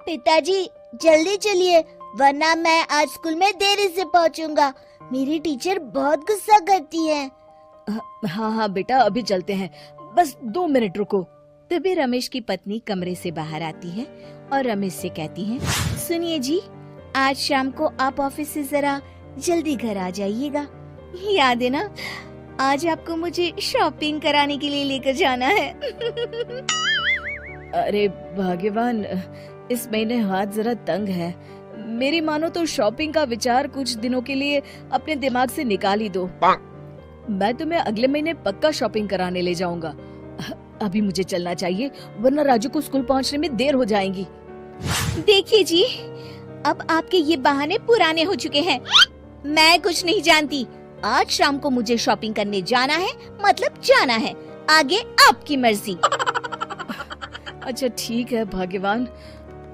पिताजी जल्दी चलिए, वरना मैं आज स्कूल में देरी से पहुंचूंगा। मेरी टीचर बहुत गुस्सा करती है। हाँ हाँ बेटा, अभी चलते हैं, बस 2 मिनट रुको। तभी रमेश की पत्नी कमरे से बाहर आती है और रमेश से कहती है, सुनिए जी, आज शाम को आप ऑफिस से जरा जल्दी घर आ जाइएगा। याद है ना, आज आपको मुझे शॉपिंग कराने के लिए लेकर जाना है। अरे भाग्यवान, इस महीने हाथ जरा तंग है। मेरी मानो तो शॉपिंग का विचार कुछ दिनों के लिए अपने दिमाग से निकाल ही दो। मैं तुम्हें अगले महीने पक्का शॉपिंग कराने ले जाऊंगा। अभी मुझे चलना चाहिए, वरना राजू को स्कूल पहुंचने में देर हो जाएगी। देखिए जी, अब आपके ये बहाने पुराने हो चुके हैं। मैं कुछ नहीं जानती। आज शाम को मुझे शॉपिंग करने जाना है, मतलब जाना है। आगे आपकी मर्जी। अच्छा ठीक है भाग्यवान,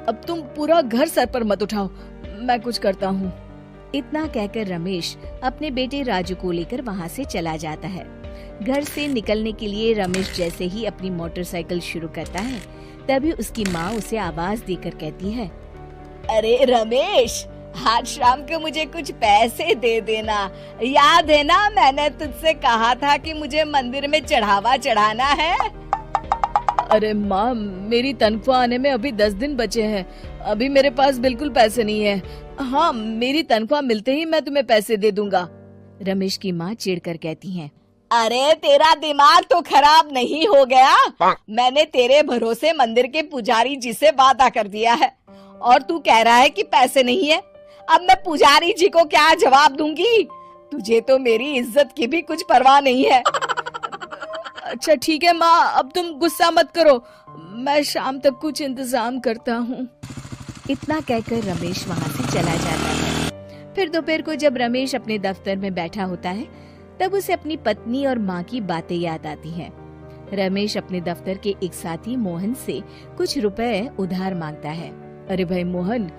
अब तुम पूरा घर सर पर मत उठाओ, मैं कुछ करता हूँ। इतना कहकर रमेश अपने बेटे राजू को लेकर वहाँ से चला जाता है। घर से निकलने के लिए रमेश जैसे ही अपनी मोटरसाइकिल शुरू करता है, तभी उसकी माँ उसे आवाज देकर कहती है, अरे रमेश, आज शाम को मुझे कुछ पैसे दे देना। याद है ना, मैंने तुझसे कहा था कि मुझे मंदिर में चढ़ावा चढ़ाना है। अरे माँ, मेरी तनख्वाह आने में अभी 10 दिन बचे हैं, अभी मेरे पास बिल्कुल पैसे नहीं है। हाँ, मेरी तनख्वाह मिलते ही मैं तुम्हें पैसे दे दूंगा। रमेश की माँ चिढ़कर कहती हैं, अरे तेरा दिमाग तो खराब नहीं हो गया? मैंने तेरे भरोसे मंदिर के पुजारी जी से वादा कर दिया है और तू कह रहा है कि पैसे नहीं है। अब मैं पुजारी जी को क्या जवाब दूंगी? तुझे तो मेरी इज्जत की भी कुछ परवाह नहीं है। अच्छा ठीक है माँ, अब तुम गुस्सा मत करो, मैं शाम तक कुछ इंतजाम करता हूँ। इतना कहकर रमेश वहाँ से चला जाता है। फिर दोपहर को जब रमेश अपने दफ्तर में बैठा होता है, तब उसे अपनी पत्नी और माँ की बातें याद आती हैं। रमेश अपने दफ्तर के एक साथी मोहन से कुछ रुपए उधार मांगता है। अरे भाई मोहन,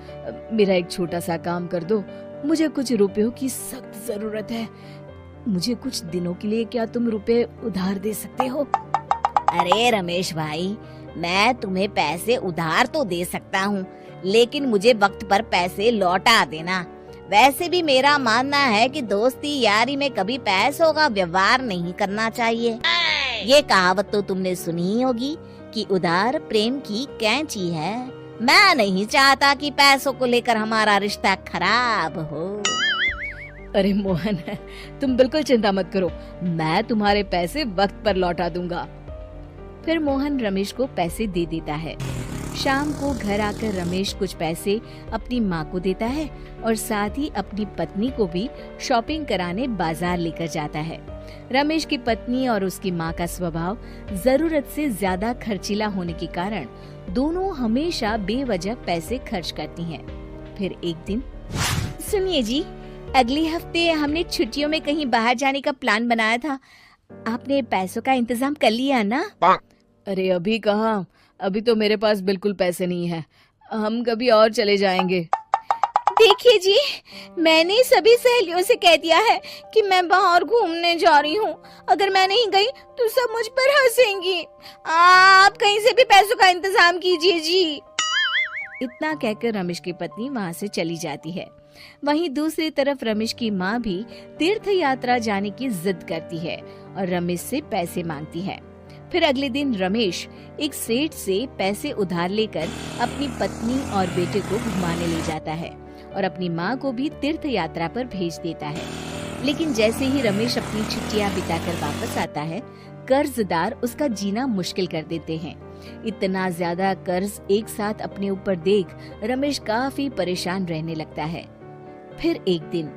मेरा एक छोटा सा काम कर दो, मुझे कुछ रुपयों की सख्त जरूरत है। मुझे कुछ दिनों के लिए क्या तुम रुपए उधार दे सकते हो? अरे रमेश भाई, मैं तुम्हें पैसे उधार तो दे सकता हूँ, लेकिन मुझे वक्त पर पैसे लौटा देना। वैसे भी मेरा मानना है कि दोस्ती यारी में कभी पैसों का व्यवहार नहीं करना चाहिए। ये कहावत तो तुमने सुनी ही होगी कि उधार प्रेम की कैंची है। मैं नहीं चाहता कि पैसों को लेकर हमारा रिश्ता खराब हो। अरे मोहन, तुम बिल्कुल चिंता मत करो, मैं तुम्हारे पैसे वक्त पर लौटा दूंगा। फिर मोहन रमेश को पैसे दे देता है। शाम को घर आकर रमेश कुछ पैसे अपनी माँ को देता है और साथ ही अपनी पत्नी को भी शॉपिंग कराने बाजार लेकर जाता है। रमेश की पत्नी और उसकी माँ का स्वभाव जरूरत से ज्यादा खर्चीला होने के कारण दोनों हमेशा बेवजह पैसे खर्च करती हैं। फिर एक दिन, सुनिए जी, अगले हफ्ते हमने छुट्टियों में कहीं बाहर जाने का प्लान बनाया था। आपने पैसों का इंतजाम कर लिया ना? अरे अभी कहाँ, अभी तो मेरे पास बिल्कुल पैसे नहीं है, हम कभी और चले जाएंगे। देखिए जी, मैंने सभी सहेलियों से कह दिया है कि मैं बाहर घूमने जा रही हूँ। अगर मैं नहीं गई तो सब मुझ पर हंसेंगी। आप कहीं से भी पैसों का इंतजाम कीजिए जी। इतना कहकर रमेश की पत्नी वहाँ से चली जाती है। वहीं दूसरी तरफ रमेश की माँ भी तीर्थ यात्रा जाने की जिद करती है और रमेश से पैसे मांगती है। फिर अगले दिन रमेश एक सेठ से पैसे उधार लेकर अपनी पत्नी और बेटे को घुमाने ले जाता है और अपनी माँ को भी तीर्थ यात्रा पर भेज देता है। लेकिन जैसे ही रमेश अपनी छुट्टियाँ बिताकर वापस आता है, कर्जदार उसका जीना मुश्किल कर देते हैं। इतना ज्यादा कर्ज एक साथ अपने ऊपर देख रमेश काफी परेशान रहने लगता है। फिर एक दिन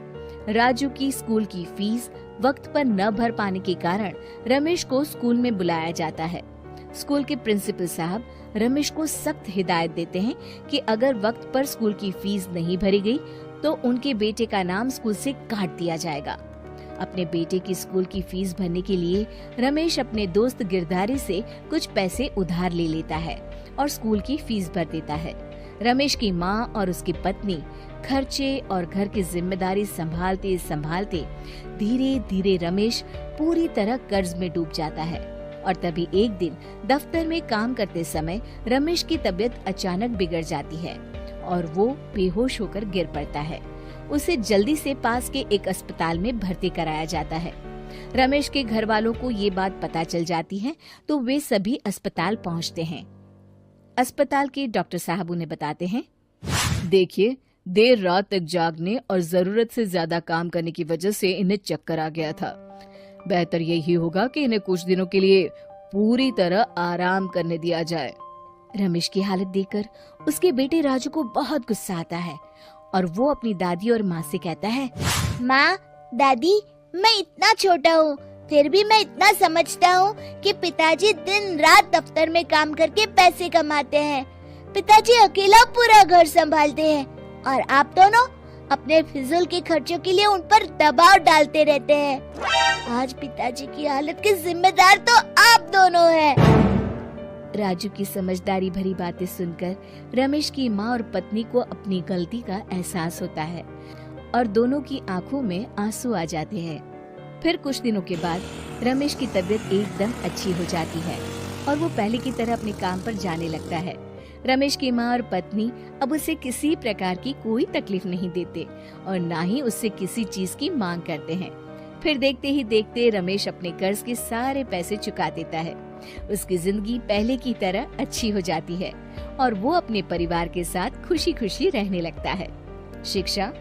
राजू की स्कूल की फीस वक्त पर न भर पाने के कारण रमेश को स्कूल में बुलाया जाता है। स्कूल के प्रिंसिपल साहब रमेश को सख्त हिदायत देते हैं कि अगर वक्त पर स्कूल की फीस नहीं भरी गई तो उनके बेटे का नाम स्कूल से काट दिया जाएगा। अपने बेटे की स्कूल की फीस भरने के लिए रमेश अपने दोस्त गिरधारी से कुछ पैसे उधार ले लेता है और स्कूल की फीस भर देता है। रमेश की माँ और उसकी पत्नी खर्चे और घर की जिम्मेदारी संभालते संभालते धीरे धीरे रमेश पूरी तरह कर्ज में डूब जाता है और तभी एक दिन दफ्तर में काम करते समय रमेश की तबीयत अचानक बिगड़ जाती है और वो बेहोश होकर गिर पड़ता है। उसे जल्दी से पास के एक अस्पताल में भर्ती कराया जाता है। रमेश के घर वालों को ये बात पता चल जाती है तो वे सभी अस्पताल पहुंचते हैं। अस्पताल के डॉक्टर साहब उन्हें बताते हैं, देखिए, देर रात तक जागने और जरूरत से ज्यादा काम करने की वजह से इन्हें चक्कर आ गया था। बेहतर यही होगा कि इन्हें कुछ दिनों के लिए पूरी तरह आराम करने दिया जाए। रमेश की हालत देखकर उसके बेटे राजू को बहुत गुस्सा आता है और वो अपनी दादी और माँ से कहता है, माँ, दादी, मैं इतना छोटा हूँ, फिर भी मैं इतना समझता हूँ कि पिताजी दिन रात दफ्तर में काम करके पैसे कमाते हैं। पिताजी अकेला पूरा घर संभालते हैं और आप दोनों अपने फिजूल के खर्चों के लिए उन पर दबाव डालते रहते हैं। आज पिताजी की हालत के जिम्मेदार तो आप दोनों हैं। राजू की समझदारी भरी बातें सुनकर रमेश की माँ और पत्नी को अपनी गलती का एहसास होता है और दोनों की आंखों में आंसू आ जाते हैं। फिर कुछ दिनों के बाद रमेश की तबीयत एकदम अच्छी हो जाती है और वो पहले की तरह अपने काम पर जाने लगता है। रमेश की माँ और पत्नी अब उसे किसी प्रकार की कोई तकलीफ नहीं देते और ना ही उससे किसी चीज की मांग करते हैं। फिर देखते ही देखते रमेश अपने कर्ज के सारे पैसे चुका देता है। उसकी जिंदगी पहले की तरह अच्छी हो जाती है और वो अपने परिवार के साथ खुशी खुशी रहने लगता है। शिक्षा,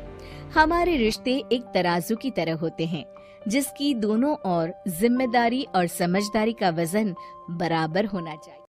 हमारे रिश्ते एक तराजू की तरह होते हैं जिसकी दोनों ओर जिम्मेदारी और समझदारी का वजन बराबर होना चाहिए।